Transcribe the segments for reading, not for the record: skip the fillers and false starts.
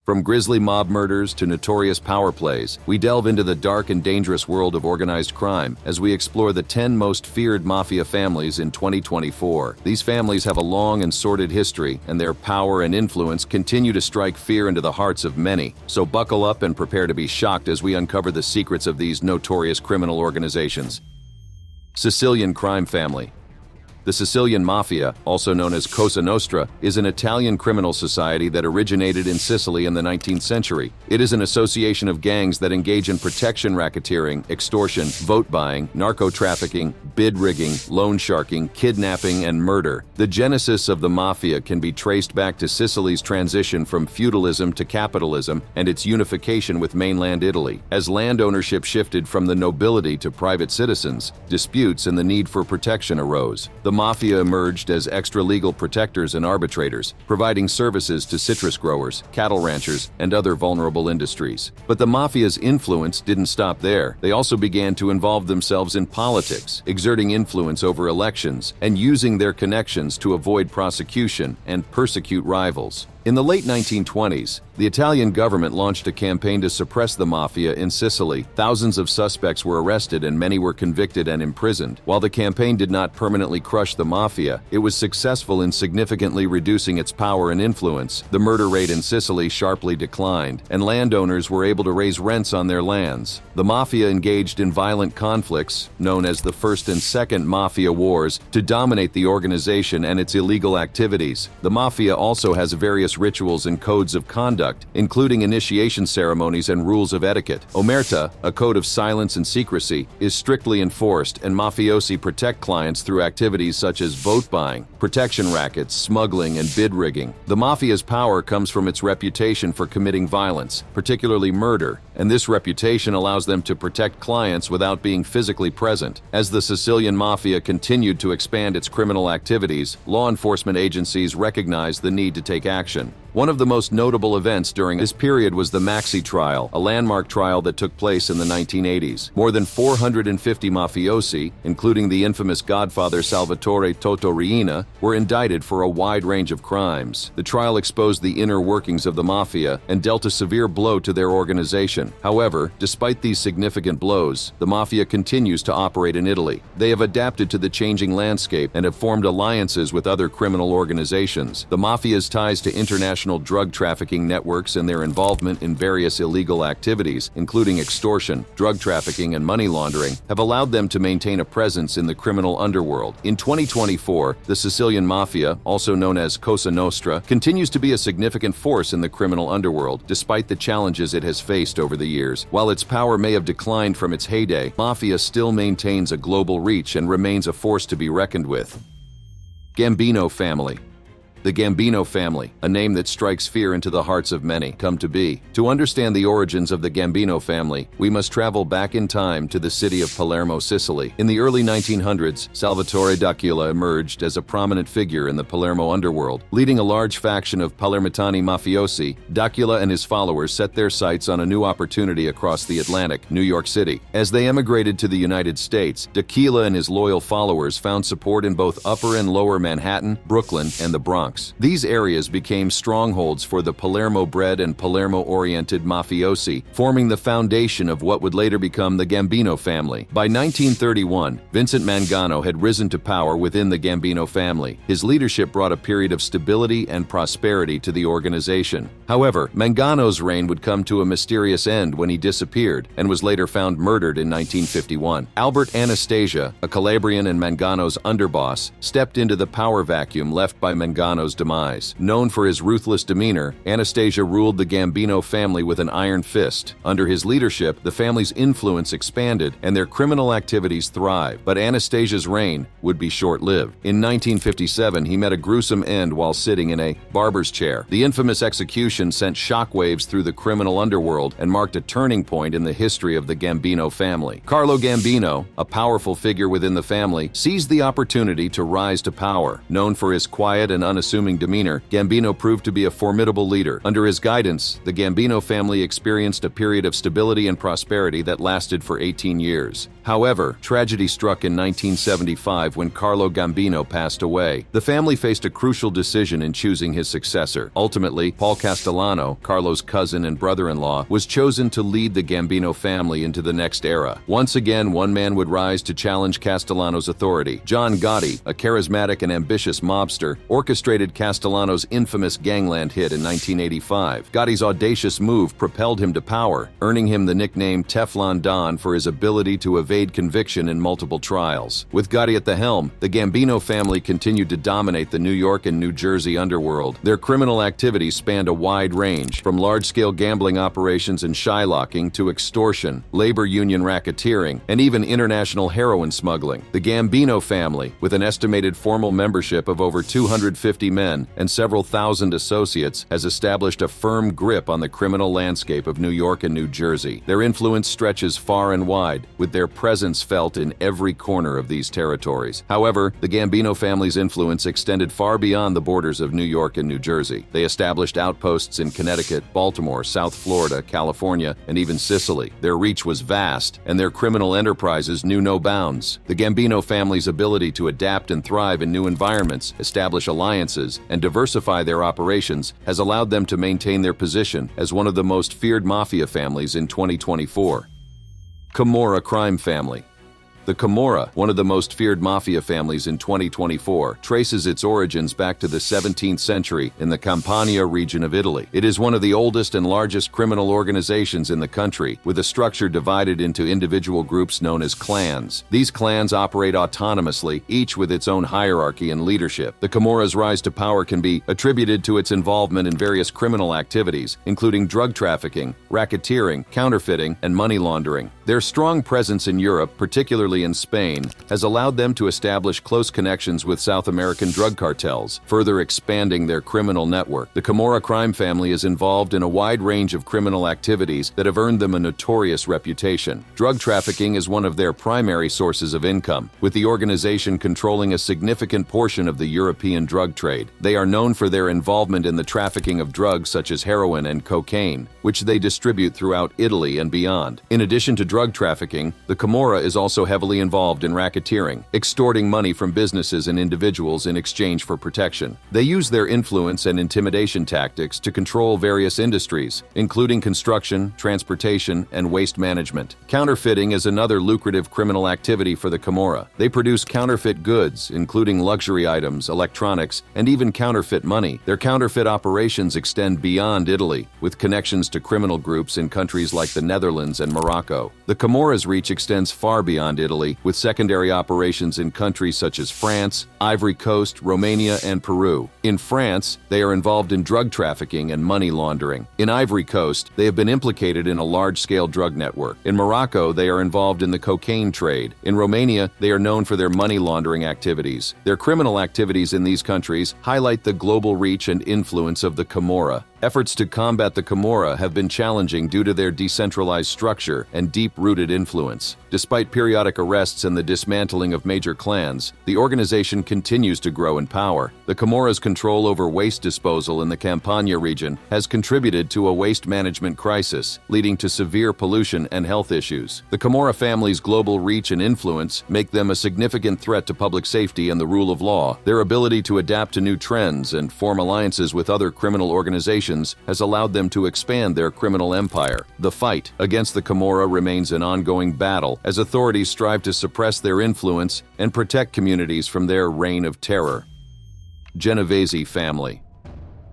From grisly mob murders to notorious power plays, we delve into the dark and dangerous world of organized crime as we explore the 10 most feared mafia families in 2024. These families have a long and sordid history, and their power and influence continue to strike fear into the hearts of many. So buckle up and prepare to be shocked as we uncover the secrets of these notorious criminal organizations. Sicilian Crime Family. The Sicilian Mafia, also known as Cosa Nostra, is an Italian criminal society that originated in Sicily in the 19th century. It is an association of gangs that engage in protection racketeering, extortion, vote buying, narco-trafficking, bid rigging, loan sharking, kidnapping, and murder. The genesis of the Mafia can be traced back to Sicily's transition from feudalism to capitalism and its unification with mainland Italy. As land ownership shifted from the nobility to private citizens, disputes and the need for protection arose. The Mafia emerged as extra-legal protectors and arbitrators, providing services to citrus growers, cattle ranchers, and other vulnerable industries. But the Mafia's influence didn't stop there. They also began to involve themselves in politics, exerting influence over elections, and using their connections to avoid prosecution and persecute rivals. In the late 1920s, the Italian government launched a campaign to suppress the Mafia in Sicily. Thousands of suspects were arrested and many were convicted and imprisoned. While the campaign did not permanently crush the Mafia, it was successful in significantly reducing its power and influence. The murder rate in Sicily sharply declined, and landowners were able to raise rents on their lands. The Mafia engaged in violent conflicts, known as the First and Second Mafia Wars, to dominate the organization and its illegal activities. The Mafia also has various rituals and codes of conduct, including initiation ceremonies and rules of etiquette. Omerta, a code of silence and secrecy, is strictly enforced, and mafiosi protect clients through activities such as vote buying, protection rackets, smuggling, and bid rigging. The Mafia's power comes from its reputation for committing violence, particularly murder, and this reputation allows them to protect clients without being physically present. As the Sicilian Mafia continued to expand its criminal activities, law enforcement agencies recognized the need to take action. One of the most notable events during this period was the Maxi trial, a landmark trial that took place in the 1980s. More than 450 mafiosi, including the infamous godfather Salvatore Toto Riina, were indicted for a wide range of crimes. The trial exposed the inner workings of the Mafia and dealt a severe blow to their organization. However, despite these significant blows, the Mafia continues to operate in Italy. They have adapted to the changing landscape and have formed alliances with other criminal organizations. The Mafia's ties to international drug trafficking networks and their involvement in various illegal activities, including extortion, drug trafficking, and money laundering, have allowed them to maintain a presence in the criminal underworld. In 2024, the Sicilian Mafia, also known as Cosa Nostra, continues to be a significant force in the criminal underworld, despite the challenges it has faced over the years. While its power may have declined from its heyday, Mafia still maintains a global reach and remains a force to be reckoned with. Gambino Family. The Gambino family, a name that strikes fear into the hearts of many, come to be. To understand the origins of the Gambino family, we must travel back in time to the city of Palermo, Sicily. In the early 1900s, Salvatore D'Aquila emerged as a prominent figure in the Palermo underworld. Leading a large faction of Palermitani mafiosi, D'Aquila and his followers set their sights on a new opportunity across the Atlantic, New York City. As they emigrated to the United States, D'Aquila and his loyal followers found support in both Upper and Lower Manhattan, Brooklyn, and the Bronx. These areas became strongholds for the Palermo-bred and Palermo-oriented mafiosi, forming the foundation of what would later become the Gambino family. By 1931, Vincent Mangano had risen to power within the Gambino family. His leadership brought a period of stability and prosperity to the organization. However, Mangano's reign would come to a mysterious end when he disappeared and was later found murdered in 1951. Albert Anastasia, a Calabrian and Mangano's underboss, stepped into the power vacuum left by Mangano's demise. Known for his ruthless demeanor, Anastasia ruled the Gambino family with an iron fist. Under his leadership, the family's influence expanded and their criminal activities thrived. But Anastasia's reign would be short-lived. In 1957, he met a gruesome end while sitting in a barber's chair. The infamous execution sent shockwaves through the criminal underworld and marked a turning point in the history of the Gambino family. Carlo Gambino, a powerful figure within the family, seized the opportunity to rise to power. Known for his quiet and unassuming unassuming demeanor, Gambino proved to be a formidable leader. Under his guidance, the Gambino family experienced a period of stability and prosperity that lasted for 18 years. However, tragedy struck in 1975 when Carlo Gambino passed away. The family faced a crucial decision in choosing his successor. Ultimately, Paul Castellano, Carlo's cousin and brother-in-law, was chosen to lead the Gambino family into the next era. Once again, one man would rise to challenge Castellano's authority. John Gotti, a charismatic and ambitious mobster, orchestrated Castellano's infamous Gangland hit in 1985. Gotti's audacious move propelled him to power, earning him the nickname Teflon Don for his ability to evade conviction in multiple trials. With Gotti at the helm, the Gambino family continued to dominate the New York and New Jersey underworld. Their criminal activities spanned a wide range, from large-scale gambling operations and shylocking to extortion, labor union racketeering, and even international heroin smuggling. The Gambino family, with an estimated formal membership of over 250 men and several thousand associates, has established a firm grip on the criminal landscape of New York and New Jersey. Their influence stretches far and wide, with their presence felt in every corner of these territories. However, the Gambino family's influence extended far beyond the borders of New York and New Jersey. They established outposts in Connecticut, Baltimore, South Florida, California, and even Sicily. Their reach was vast, and their criminal enterprises knew no bounds. The Gambino family's ability to adapt and thrive in new environments, establish alliances, and diversify their operations has allowed them to maintain their position as one of the most feared mafia families in 2024. Camorra crime family. The Camorra, one of the most feared mafia families in 2024, traces its origins back to the 17th century in the Campania region of Italy. It is one of the oldest and largest criminal organizations in the country, with a structure divided into individual groups known as clans. These clans operate autonomously, each with its own hierarchy and leadership. The Camorra's rise to power can be attributed to its involvement in various criminal activities, including drug trafficking, racketeering, counterfeiting, and money laundering. Their strong presence in Europe, particularly in Spain, has allowed them to establish close connections with South American drug cartels, further expanding their criminal network. The Camorra crime family is involved in a wide range of criminal activities that have earned them a notorious reputation. Drug trafficking is one of their primary sources of income, with the organization controlling a significant portion of the European drug trade. They are known for their involvement in the trafficking of drugs such as heroin and cocaine, which they distribute throughout Italy and beyond. In addition to drug trafficking, the Camorra is also heavily involved in racketeering, extorting money from businesses and individuals in exchange for protection. They use their influence and intimidation tactics to control various industries, including construction, transportation, and waste management. Counterfeiting is another lucrative criminal activity for the Camorra. They produce counterfeit goods, including luxury items, electronics, and even counterfeit money. Their counterfeit operations extend beyond Italy, with connections to criminal groups in countries like the Netherlands and Morocco. The Camorra's reach extends far beyond Italy, with secondary operations in countries such as France, Ivory Coast, Romania, and Peru. In France, they are involved in drug trafficking and money laundering. In Ivory Coast, they have been implicated in a large-scale drug network. In Morocco, they are involved in the cocaine trade. In Romania, they are known for their money laundering activities. Their criminal activities in these countries highlight the global reach and influence of the Camorra. Efforts to combat the Camorra have been challenging due to their decentralized structure and deep-rooted influence. Despite periodic arrests and the dismantling of major clans, the organization continues to grow in power. The Camorra's control over waste disposal in the Campania region has contributed to a waste management crisis, leading to severe pollution and health issues. The Camorra family's global reach and influence make them a significant threat to public safety and the rule of law. Their ability to adapt to new trends and form alliances with other criminal organizations has allowed them to expand their criminal empire. The fight against the Camorra remains an ongoing battle as authorities strive to suppress their influence and protect communities from their reign of terror. Genovesi Family.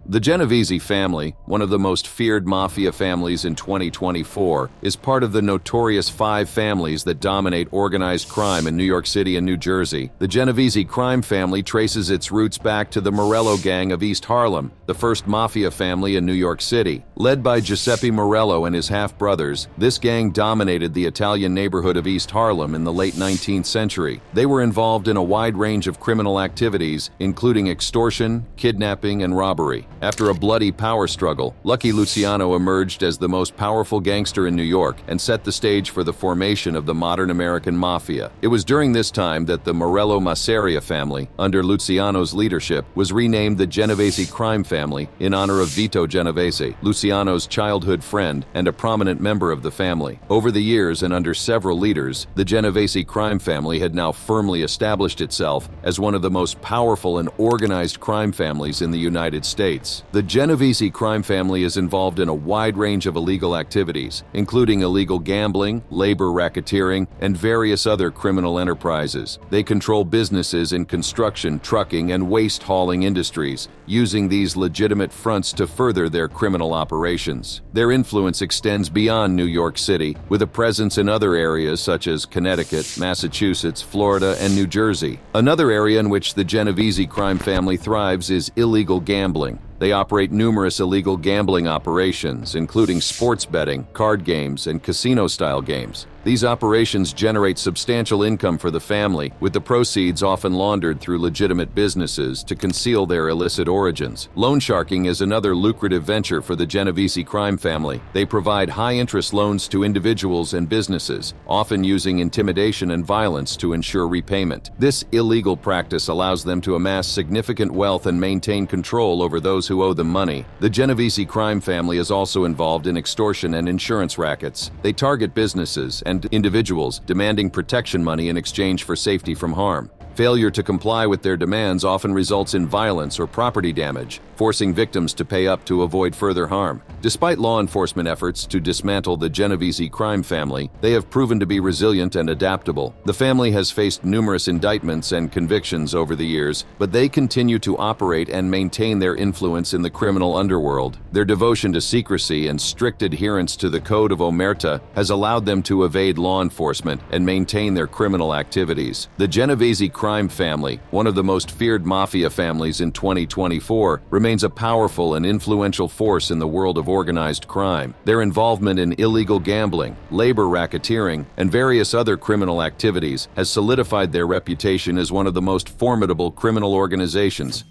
The Genovesi family, one of the most feared mafia families in 2024, is part of the notorious 5 families that dominate organized crime in New York City and New Jersey. The Genovesi crime family traces its roots back to the Morello gang of East Harlem, the first mafia family in New York City. Led by Giuseppe Morello and his half-brothers, this gang dominated the Italian neighborhood of East Harlem in the late 19th century. They were involved in a wide range of criminal activities, including extortion, kidnapping, and robbery. After a bloody power struggle, Lucky Luciano emerged as the most powerful gangster in New York and set the stage for the formation of the modern American Mafia. It was during this time that the Morello Masseria family, under Luciano's leadership, was renamed the Genovesi crime family in honor of Vito Genovesi, Luciano's childhood friend and a prominent member of the family. Over the years and under several leaders, the Genovesi crime family had now firmly established itself as one of the most powerful and organized crime families in the United States. The Genovesi crime family is involved in a wide range of illegal activities, including illegal gambling, labor racketeering, and various other criminal enterprises. They control businesses in construction, trucking, and waste hauling industries, using these legitimate fronts to further their criminal operations. Their influence extends beyond New York City, with a presence in other areas such as Connecticut, Massachusetts, Florida, and New Jersey. Another area in which the Genovesi crime family thrives is illegal gambling. They operate numerous illegal gambling operations, including sports betting, card games, and casino-style games. These operations generate substantial income for the family, with the proceeds often laundered through legitimate businesses to conceal their illicit origins. Loan sharking is another lucrative venture for the Genovesi crime family. They provide high-interest loans to individuals and businesses, often using intimidation and violence to ensure repayment. This illegal practice allows them to amass significant wealth and maintain control over those who owe them money. The Genovesi crime family is also involved in extortion and insurance rackets. They target businesses and individuals, demanding protection money in exchange for safety from harm. Failure to comply with their demands often results in violence or property damage, forcing victims to pay up to avoid further harm. Despite law enforcement efforts to dismantle the Genovesi crime family, they have proven to be resilient and adaptable. The family has faced numerous indictments and convictions over the years, but they continue to operate and maintain their influence in the criminal underworld. Their devotion to secrecy and strict adherence to the Code of Omerta has allowed them to evade law enforcement and maintain their criminal activities. The Genovesi crime family, one of the most feared mafia families in 2024, remains a powerful and influential force in the world of organized crime. Their involvement in illegal gambling, labor racketeering, and various other criminal activities has solidified their reputation as one of the most formidable criminal organizations.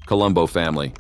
Columbo Family.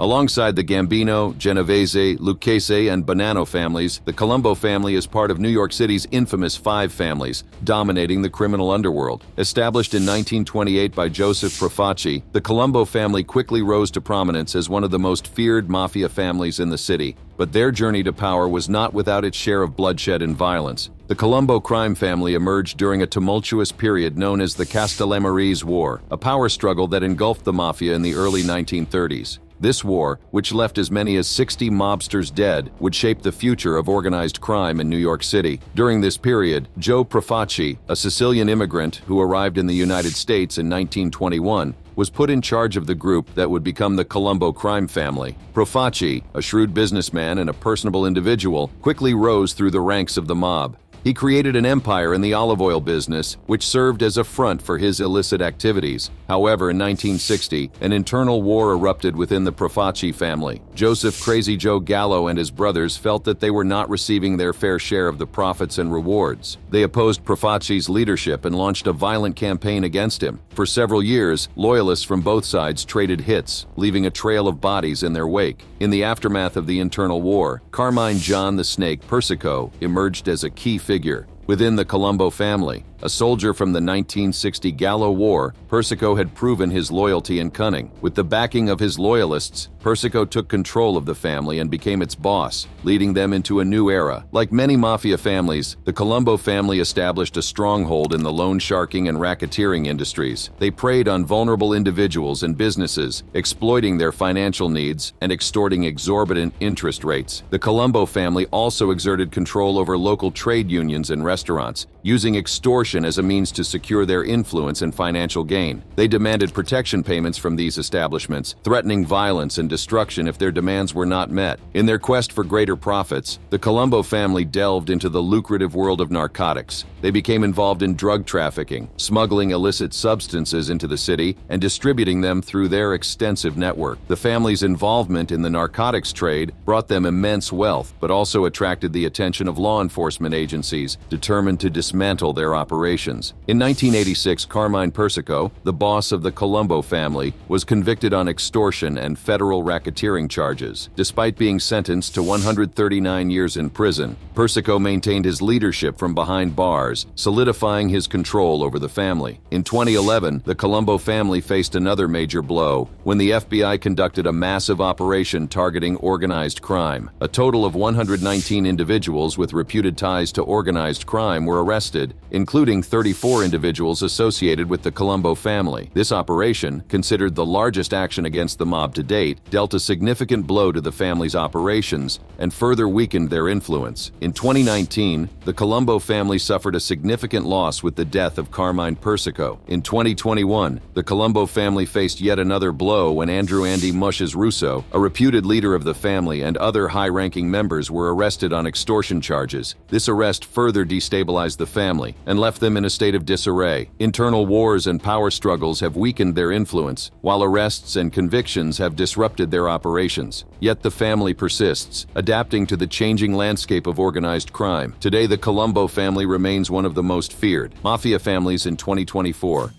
Alongside the Gambino, Genovesi, Lucchese, and Bonano families, the Columbo family is part of New York City's infamous five families, dominating the criminal underworld. Established in 1928 by Joseph Profaci, the Columbo family quickly rose to prominence as one of the most feared mafia families in the city. But their journey to power was not without its share of bloodshed and violence. The Columbo crime family emerged during a tumultuous period known as the Castellammarese War, a power struggle that engulfed the mafia in the early 1930s. This war, which left as many as 60 mobsters dead, would shape the future of organized crime in New York City. During this period, Joe Profaci, a Sicilian immigrant who arrived in the United States in 1921, was put in charge of the group that would become the Columbo crime family. Profaci, a shrewd businessman and a personable individual, quickly rose through the ranks of the mob. He created an empire in the olive oil business, which served as a front for his illicit activities. However, in 1960, an internal war erupted within the Profaci family. Joseph Crazy Joe Gallo and his brothers felt that they were not receiving their fair share of the profits and rewards. They opposed Profaci's leadership and launched a violent campaign against him. For several years, loyalists from both sides traded hits, leaving a trail of bodies in their wake. In the aftermath of the internal war, Carmine John the Snake Persico emerged as a key figure. Within the Columbo family, a soldier from the 1960 Gallo War, Persico had proven his loyalty and cunning. With the backing of his loyalists, Persico took control of the family and became its boss, leading them into a new era. Like many mafia families, the Columbo family established a stronghold in the loan sharking and racketeering industries. They preyed on vulnerable individuals and businesses, exploiting their financial needs and extorting exorbitant interest rates. The Columbo family also exerted control over local trade unions and restaurants, using extortion as a means to secure their influence and financial gain. They demanded protection payments from these establishments, threatening violence and destruction if their demands were not met. In their quest for greater profits, the Columbo family delved into the lucrative world of narcotics. They became involved in drug trafficking, smuggling illicit substances into the city, and distributing them through their extensive network. The family's involvement in the narcotics trade brought them immense wealth, but also attracted the attention of law enforcement agencies determined to dismantle their operations. operations. In 1986, Carmine Persico, the boss of the Columbo family, was convicted on extortion and federal racketeering charges. Despite being sentenced to 139 years in prison, Persico maintained his leadership from behind bars, solidifying his control over the family. In 2011, the Columbo family faced another major blow when the FBI conducted a massive operation targeting organized crime. A total of 119 individuals with reputed ties to organized crime were arrested, including 34 individuals associated with the Columbo family. This operation, considered the largest action against the mob to date, dealt a significant blow to the family's operations and further weakened their influence. In 2019, the Columbo family suffered a significant loss with the death of Carmine Persico. In 2021, the Columbo family faced yet another blow when Andrew "Andy Mushes" Russo, a reputed leader of the family, and other high-ranking members were arrested on extortion charges. This arrest further destabilized the family and left them in a state of disarray. Internal wars and power struggles have weakened their influence, while arrests and convictions have disrupted their operations. Yet the family persists, adapting to the changing landscape of organized crime. Today, the Columbo family remains one of the most feared Mafia families in 2024.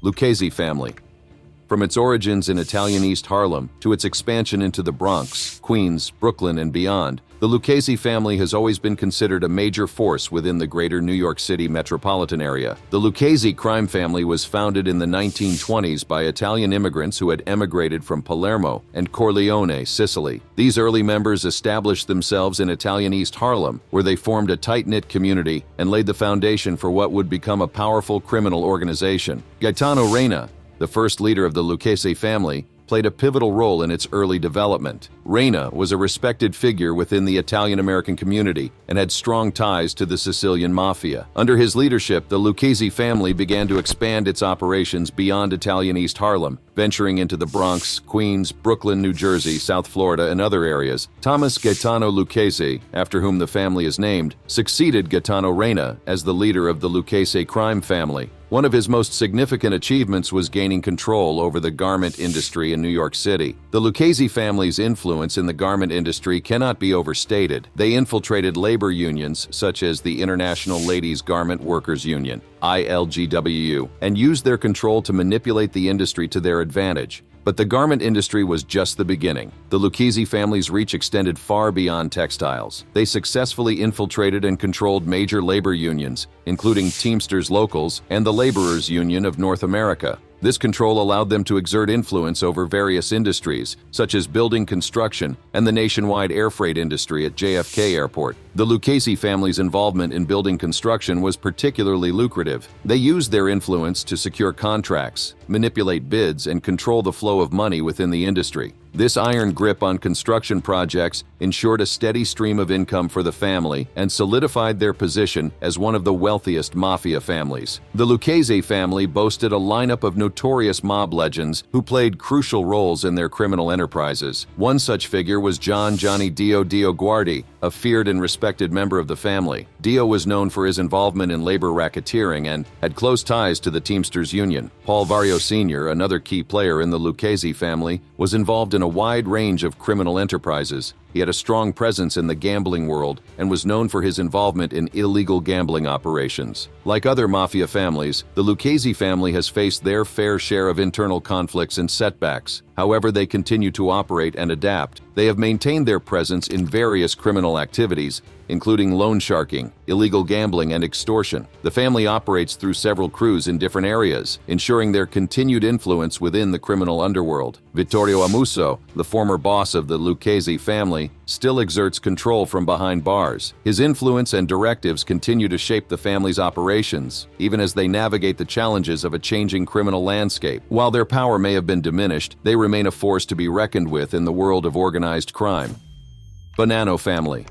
Lucchese Family. From its origins in Italian East Harlem to its expansion into the Bronx, Queens, Brooklyn, and beyond, the Lucchese family has always been considered a major force within the greater New York City metropolitan area. The Lucchese crime family was founded in the 1920s by Italian immigrants who had emigrated from Palermo and Corleone, Sicily. These early members established themselves in Italian East Harlem, where they formed a tight-knit community and laid the foundation for what would become a powerful criminal organization. Gaetano Reina, the first leader of the Lucchese family, played a pivotal role in its early development. Reina was a respected figure within the Italian-American community and had strong ties to the Sicilian Mafia. Under his leadership, the Lucchese family began to expand its operations beyond Italian East Harlem, venturing into the Bronx, Queens, Brooklyn, New Jersey, South Florida, and other areas. Thomas Gaetano Lucchese, after whom the family is named, succeeded Gaetano Reina as the leader of the Lucchese crime family. One of his most significant achievements was gaining control over the garment industry in New York City. The Lucchese family's influence in the garment industry cannot be overstated. They infiltrated labor unions such as the International Ladies Garment Workers Union, ILGWU, and used their control to manipulate the industry to their advantage. But the garment industry was just the beginning. The Lucchese family's reach extended far beyond textiles. They successfully infiltrated and controlled major labor unions, including Teamsters Locals and the Laborers Union of North America. This control allowed them to exert influence over various industries, such as building construction and the nationwide air freight industry at JFK Airport. The Lucchese family's involvement in building construction was particularly lucrative. They used their influence to secure contracts, manipulate bids, and control the flow of money within the industry. This iron grip on construction projects ensured a steady stream of income for the family and solidified their position as one of the wealthiest mafia families. The Lucchese family boasted a lineup of notorious mob legends who played crucial roles in their criminal enterprises. One such figure was Johnny Dio Guardi, a feared and respected member of the family. Dio was known for his involvement in labor racketeering and had close ties to the Teamsters Union. Paul Vario Sr., another key player in the Lucchese family, was involved in a wide range of criminal enterprises. He had a strong presence in the gambling world and was known for his involvement in illegal gambling operations. Like other mafia families, the Lucchese family has faced their fair share of internal conflicts and setbacks. However, they continue to operate and adapt. They have maintained their presence in various criminal activities, including loan sharking, illegal gambling, and extortion. The family operates through several crews in different areas, ensuring their continued influence within the criminal underworld. Vittorio Amuso, the former boss of the Lucchese family, still exerts control from behind bars. His influence and directives continue to shape the family's operations, even as they navigate the challenges of a changing criminal landscape. While their power may have been diminished, they remain a force to be reckoned with in the world of organized crime. Bonano Family.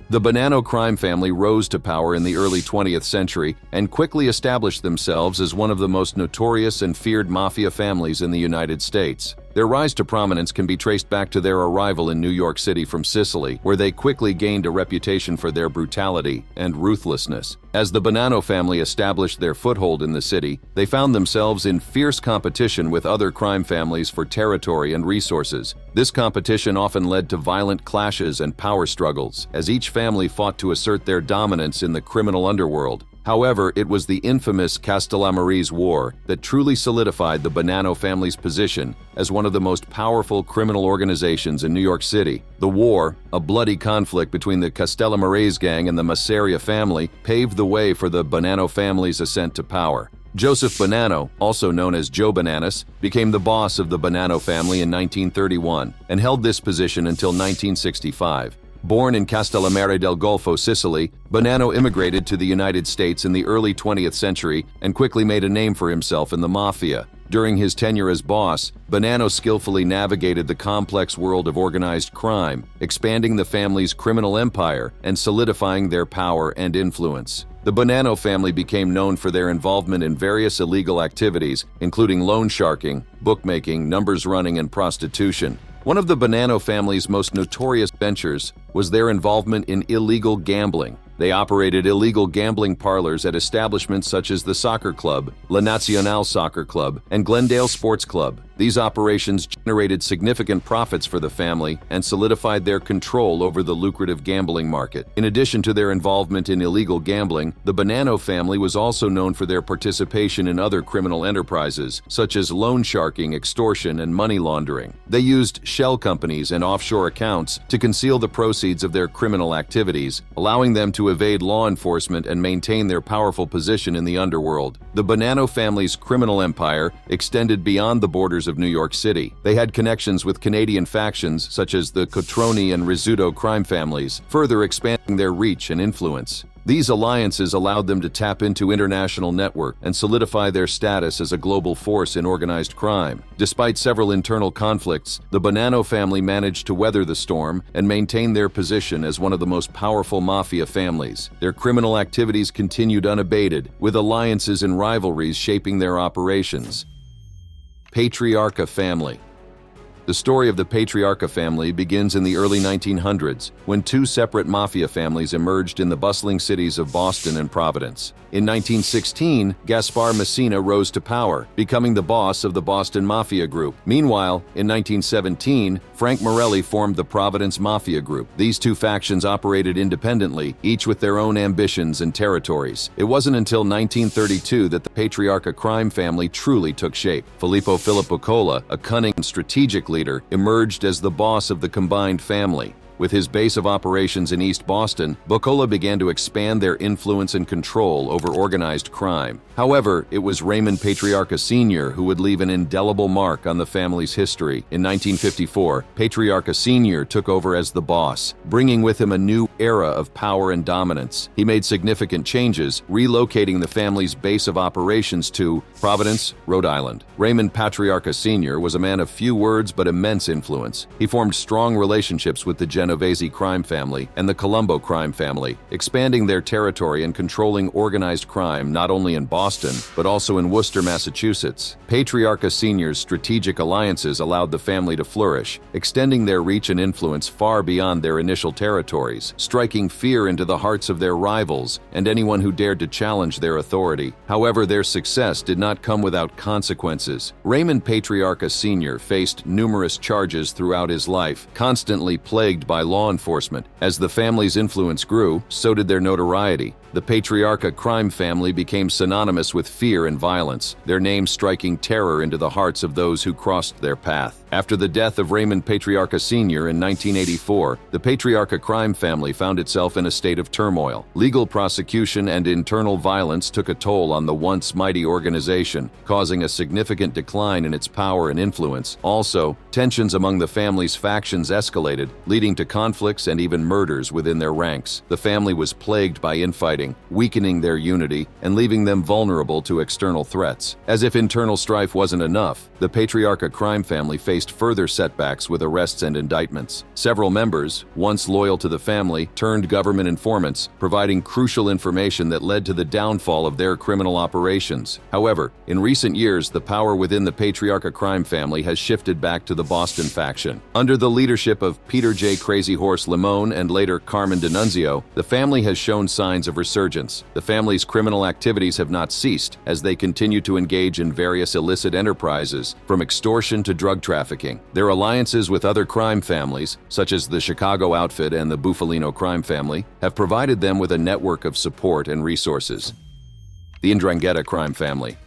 The Bonano crime family rose to power in the early 20th century and quickly established themselves as one of the most notorious and feared mafia families in the United States. Their rise to prominence can be traced back to their arrival in New York City from Sicily, where they quickly gained a reputation for their brutality and ruthlessness. As the Bonano family established their foothold in the city, they found themselves in fierce competition with other crime families for territory and resources. This competition often led to violent clashes and power struggles, as each family fought to assert their dominance in the criminal underworld. However, it was the infamous Castellammarese War that truly solidified the Bonano family's position as one of the most powerful criminal organizations in New York City. The war, a bloody conflict between the Castellammarese gang and the Mafia family, paved the way for the Bonano family's ascent to power. Joseph Bonano, also known as Joe Bananas, became the boss of the Bonano family in 1931 and held this position until 1965. Born in Castellammare del Golfo, Sicily, Bonano immigrated to the United States in the early 20th century and quickly made a name for himself in the Mafia. During his tenure as boss, Bonano skillfully navigated the complex world of organized crime, expanding the family's criminal empire and solidifying their power and influence. The Bonano family became known for their involvement in various illegal activities, including loan sharking, bookmaking, numbers running, and prostitution. One of the Bonano family's most notorious ventures was their involvement in illegal gambling. They operated illegal gambling parlors at establishments such as the Soccer Club, La Nacional Soccer Club, and Glendale Sports Club. These operations generated significant profits for the family and solidified their control over the lucrative gambling market. In addition to their involvement in illegal gambling, the Bonano family was also known for their participation in other criminal enterprises, such as loan sharking, extortion, and money laundering. They used shell companies and offshore accounts to conceal the proceeds of their criminal activities, allowing them to evade law enforcement and maintain their powerful position in the underworld. The Bonano family's criminal empire extended beyond the borders of New York City. They had connections with Canadian factions such as the Cotroni and Rizzuto crime families, further expanding their reach and influence. These alliances allowed them to tap into international network and solidify their status as a global force in organized crime. Despite several internal conflicts, the Bonano family managed to weather the storm and maintain their position as one of the most powerful mafia families. Their criminal activities continued unabated, with alliances and rivalries shaping their operations. Patriarcha Family. The story of the Patriarcha family begins in the early 1900s, when two separate mafia families emerged in the bustling cities of Boston and Providence. In 1916, Gaspar Messina rose to power, becoming the boss of the Boston Mafia Group. Meanwhile, in 1917, Frank Morelli formed the Providence Mafia Group. These two factions operated independently, each with their own ambitions and territories. It wasn't until 1932 that the Patriarcha crime family truly took shape. Filippo Filippocola, a cunning and strategic leader, emerged as the boss of the combined family. With his base of operations in East Boston, Boccola began to expand their influence and control over organized crime. However, it was Raymond Patriarcha Sr. who would leave an indelible mark on the family's history. In 1954, Patriarcha Sr. took over as the boss, bringing with him a new era of power and dominance. He made significant changes, relocating the family's base of operations to Providence, Rhode Island. Raymond Patriarcha Sr. was a man of few words but immense influence. He formed strong relationships with the Genovesi crime family and the Columbo crime family, expanding their territory and controlling organized crime not only in Boston, but also in Worcester, Massachusetts. Patriarcha Sr.'s strategic alliances allowed the family to flourish, extending their reach and influence far beyond their initial territories, striking fear into the hearts of their rivals and anyone who dared to challenge their authority. However, their success did not come without consequences. Raymond Patriarcha Sr. faced numerous charges throughout his life, constantly plagued by law enforcement. As the family's influence grew, so did their notoriety. The Patriarcha crime family became synonymous with fear and violence, their name striking terror into the hearts of those who crossed their path. After the death of Raymond Patriarcha Sr. in 1984, the Patriarcha crime family found itself in a state of turmoil. Legal prosecution and internal violence took a toll on the once mighty organization, causing a significant decline in its power and influence. Also, tensions among the family's factions escalated, leading to conflicts and even murders within their ranks. The family was plagued by infighting, weakening their unity and leaving them vulnerable to external threats. As if internal strife wasn't enough, the Patriarcha crime family faced further setbacks with arrests and indictments. Several members, once loyal to the family, turned government informants, providing crucial information that led to the downfall of their criminal operations. However, in recent years, the power within the Patriarcha crime family has shifted back to the Boston faction. Under the leadership of Peter J. Crazy Horse Limone and later Carmen D'Annunzio, the family has shown signs of resurgence. The family's criminal activities have not ceased as they continue to engage in various illicit enterprises, from extortion to drug trafficking. Their alliances with other crime families, such as the Chicago Outfit and the Bufalino crime family, have provided them with a network of support and resources. The 'Ndrangheta crime family.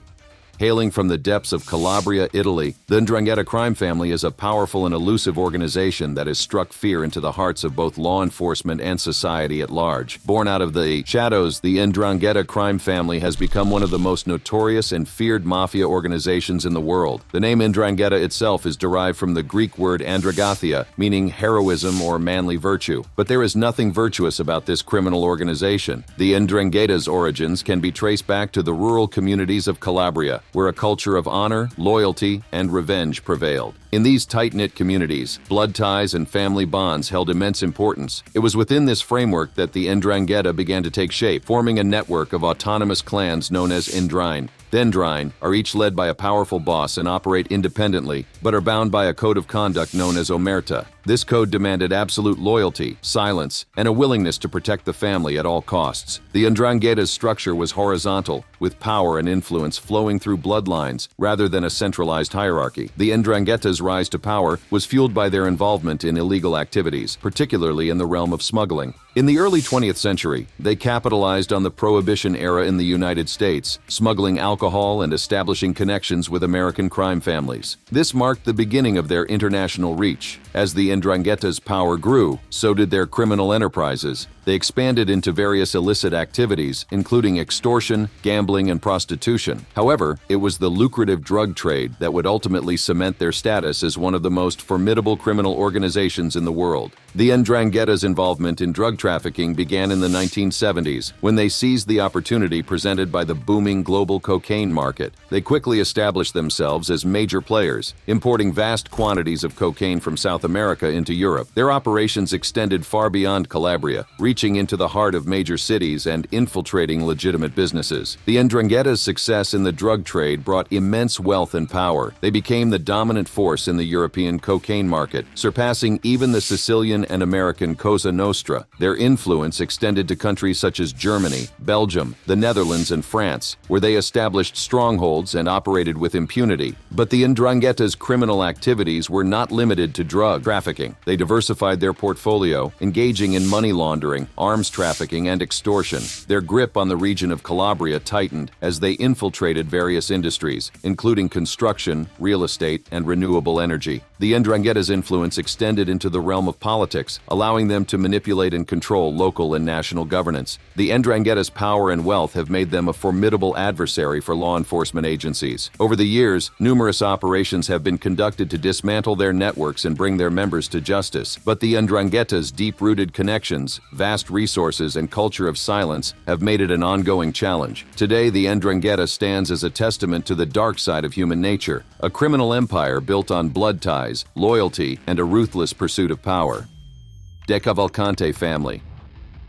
Hailing from the depths of Calabria, Italy, the 'Ndrangheta crime family is a powerful and elusive organization that has struck fear into the hearts of both law enforcement and society at large. Born out of the shadows, the 'Ndrangheta crime family has become one of the most notorious and feared mafia organizations in the world. The name 'Ndrangheta itself is derived from the Greek word androgathia, meaning heroism or manly virtue. But there is nothing virtuous about this criminal organization. The 'Ndrangheta's origins can be traced back to the rural communities of Calabria, where a culture of honor, loyalty, and revenge prevailed. In these tight-knit communities, blood ties and family bonds held immense importance. It was within this framework that the 'Ndrangheta began to take shape, forming a network of autonomous clans known as Ndrine. The Ndrine are each led by a powerful boss and operate independently, but are bound by a code of conduct known as omerta. This code demanded absolute loyalty, silence, and a willingness to protect the family at all costs. The 'Ndrangheta's structure was horizontal, with power and influence flowing through bloodlines rather than a centralized hierarchy. The 'Ndrangheta's rise to power was fueled by their involvement in illegal activities, particularly in the realm of smuggling. In the early 20th century, they capitalized on the Prohibition era in the United States, smuggling alcohol and establishing connections with American crime families. This marked the beginning of their international reach. As the 'Ndrangheta's power grew, so did their criminal enterprises. They expanded into various illicit activities, including extortion, gambling, and prostitution. However, it was the lucrative drug trade that would ultimately cement their status as one of the most formidable criminal organizations in the world. The 'Ndrangheta's involvement in drug trafficking began in the 1970s, when they seized the opportunity presented by the booming global cocaine market. They quickly established themselves as major players, importing vast quantities of cocaine from South America into Europe. Their operations extended far beyond Calabria, reaching into the heart of major cities and infiltrating legitimate businesses. The 'Ndrangheta's success in the drug trade brought immense wealth and power. They became the dominant force in the European cocaine market, surpassing even the Sicilian and American Cosa Nostra. Their influence extended to countries such as Germany, Belgium, the Netherlands, and France, where they established strongholds and operated with impunity. But the 'Ndrangheta's criminal activities were not limited to drug trafficking. They diversified their portfolio, engaging in money laundering, arms trafficking, and extortion. Their grip on the region of Calabria tightened as they infiltrated various industries, including construction, real estate, and renewable energy. The 'Ndrangheta's influence extended into the realm of politics, allowing them to manipulate and control local and national governance. The 'Ndrangheta's power and wealth have made them a formidable adversary for law enforcement agencies. Over the years, numerous operations have been conducted to dismantle their networks and bring their members to justice. But the 'Ndrangheta's deep-rooted connections, vast resources, and culture of silence have made it an ongoing challenge. Today, the 'Ndrangheta stands as a testament to the dark side of human nature, a criminal empire built on blood ties, loyalty, and a ruthless pursuit of power. Decavalcante Family.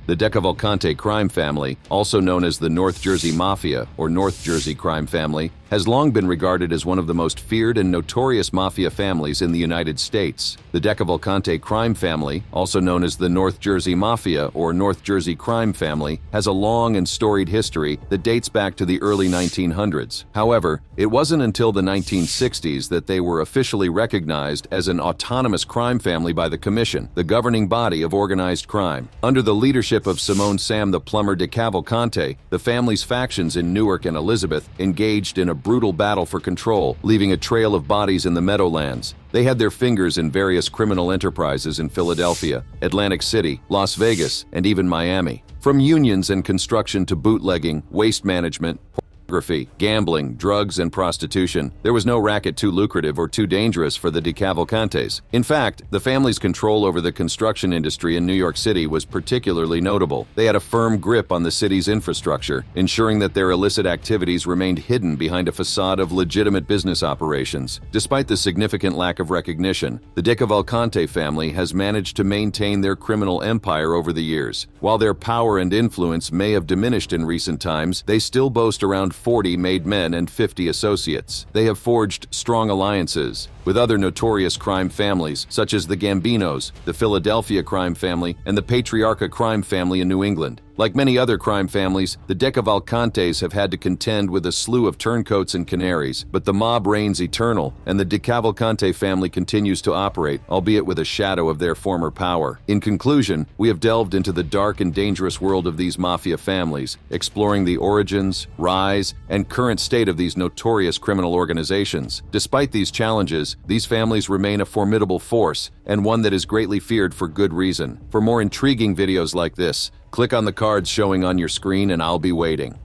The Decavalcante crime family, also known as the North Jersey Mafia or North Jersey crime family, has long been regarded as one of the most feared and notorious mafia families in the United States. The Decavalcante crime family, also known as the North Jersey Mafia or North Jersey crime family, has a long and storied history that dates back to the early 1900s. However, it wasn't until the 1960s that they were officially recognized as an autonomous crime family by the Commission, the governing body of organized crime. Under the leadership of Simone Sam the Plumber Decavalcante, the family's factions in Newark and Elizabeth engaged in a brutal battle for control, leaving a trail of bodies in the Meadowlands. They had their fingers in various criminal enterprises in Philadelphia, Atlantic City, Las Vegas, and even Miami. From unions and construction to bootlegging, waste management, pornography, gambling, drugs, and prostitution, there was no racket too lucrative or too dangerous for the Decavalcantes. In fact, the family's control over the construction industry in New York City was particularly notable. They had a firm grip on the city's infrastructure, ensuring that their illicit activities remained hidden behind a facade of legitimate business operations. Despite the significant lack of recognition, the Decavalcante family has managed to maintain their criminal empire over the years. While their power and influence may have diminished in recent times, they still boast around 40 made men and 50 associates. They have forged strong alliances with other notorious crime families, such as the Gambinos, the Philadelphia crime family, and the Patriarcha crime family in New England. Like many other crime families, the Decavalcantes have had to contend with a slew of turncoats and canaries, but the mob reigns eternal, and the Decavalcante family continues to operate, albeit with a shadow of their former power. In conclusion, we have delved into the dark and dangerous world of these mafia families, exploring the origins, rise, and current state of these notorious criminal organizations. Despite these challenges, these families remain a formidable force, and one that is greatly feared for good reason. For more intriguing videos like this, click on the cards showing on your screen and I'll be waiting.